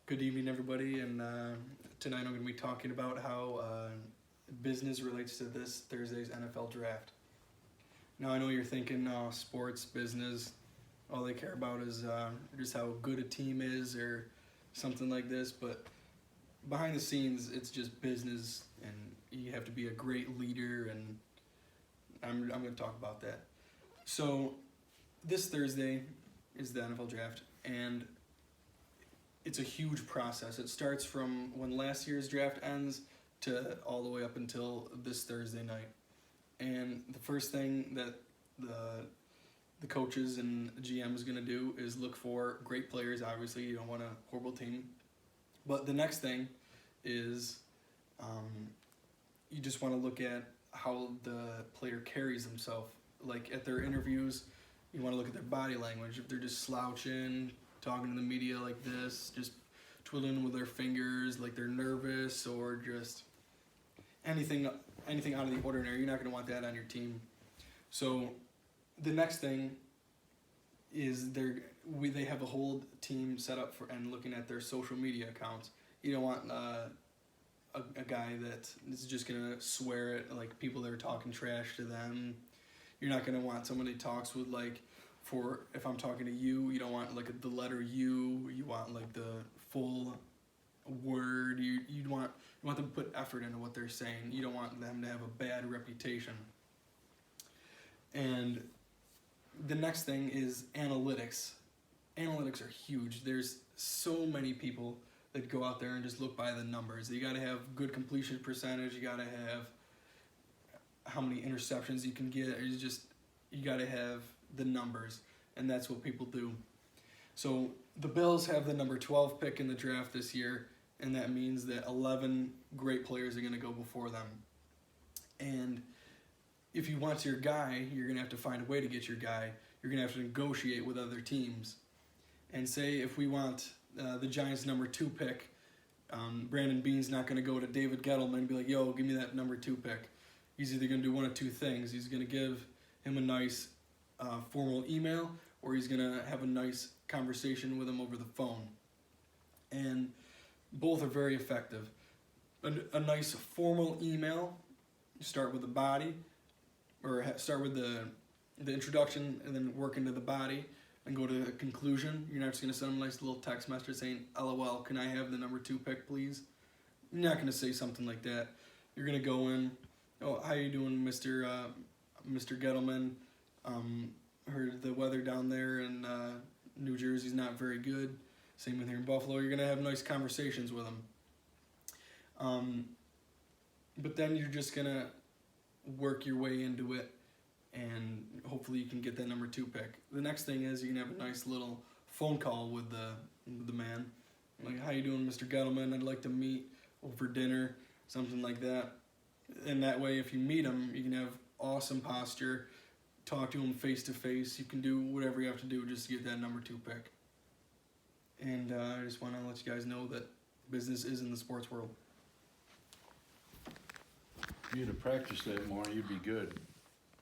Good evening, everybody, and tonight I'm going to be talking about how business relates to this Thursday's NFL draft. Now, I know you're thinking, sports, business, all they care about is just how good a team is or something like this, but behind the scenes, it's just business, and you have to be a great leader, and I'm going to talk about that. So, this Thursday is the NFL draft, and it's a huge process. It starts from when last year's draft ends to all the way up until this Thursday night. And the first thing that the coaches and GM is going to do is look for great players. Obviously, you don't want a horrible team. But the next thing is you just want to look at how the player carries themselves. Like at their interviews, you want to look at their body language. If they're just slouching, talking to the media like this, just twiddling with their fingers like they're nervous, or just anything out of the ordinary, you're not going to want that on your team. So the next thing is they have a whole team set up for and looking at their social media accounts. You don't want a guy that is just going to swear at like people that are talking trash to them. You're not going to want somebody that talks with if I'm talking to you, you don't want like the letter U. You want like the full word. You want them to put effort into what they're saying. You don't want them to have a bad reputation. And the next thing is analytics. Analytics are huge. There's so many people that go out there and just look by the numbers. You got to have good completion percentage. You got to have how many interceptions you can get. You got to have the numbers, and that's what people do. So the Bills have the number 12 pick in the draft this year, and that means that 11 great players are going to go before them. And if you want your guy, you're going to have to find a way to get your guy. You're going to have to negotiate with other teams. And say if we want the Giants' number 2 pick, Brandon Beane's not going to go to David Gettleman and be like, yo, give me that number 2 pick. He's either going to do one of two things. He's going to give him a nice formal email, or he's going to have a nice conversation with him over the phone. And both are very effective. A nice formal email, you start with the body, or start with the introduction and then work into the body and go to a conclusion. You're not just going to send him a nice little text message saying, LOL, can I have the number 2 pick, please? You're not going to say something like that. You're going to go in, oh, how you doing, Mr. Gettleman? Heard the weather down there in New Jersey's not very good. Same with here in Buffalo. You're going to have nice conversations with them. But then you're just going to work your way into it, and hopefully you can get that number 2 pick. The next thing is you can have a nice little phone call with the man. Like, how you doing, Mr. Gettleman? I'd like to meet over dinner, something like that. And that way, if you meet him, you can have awesome posture, talk to him face to face. You can do whatever you have to do just to get that number 2 pick. And I just want to let you guys know that business is in the sports world. If you'd have practiced that more, you'd be good.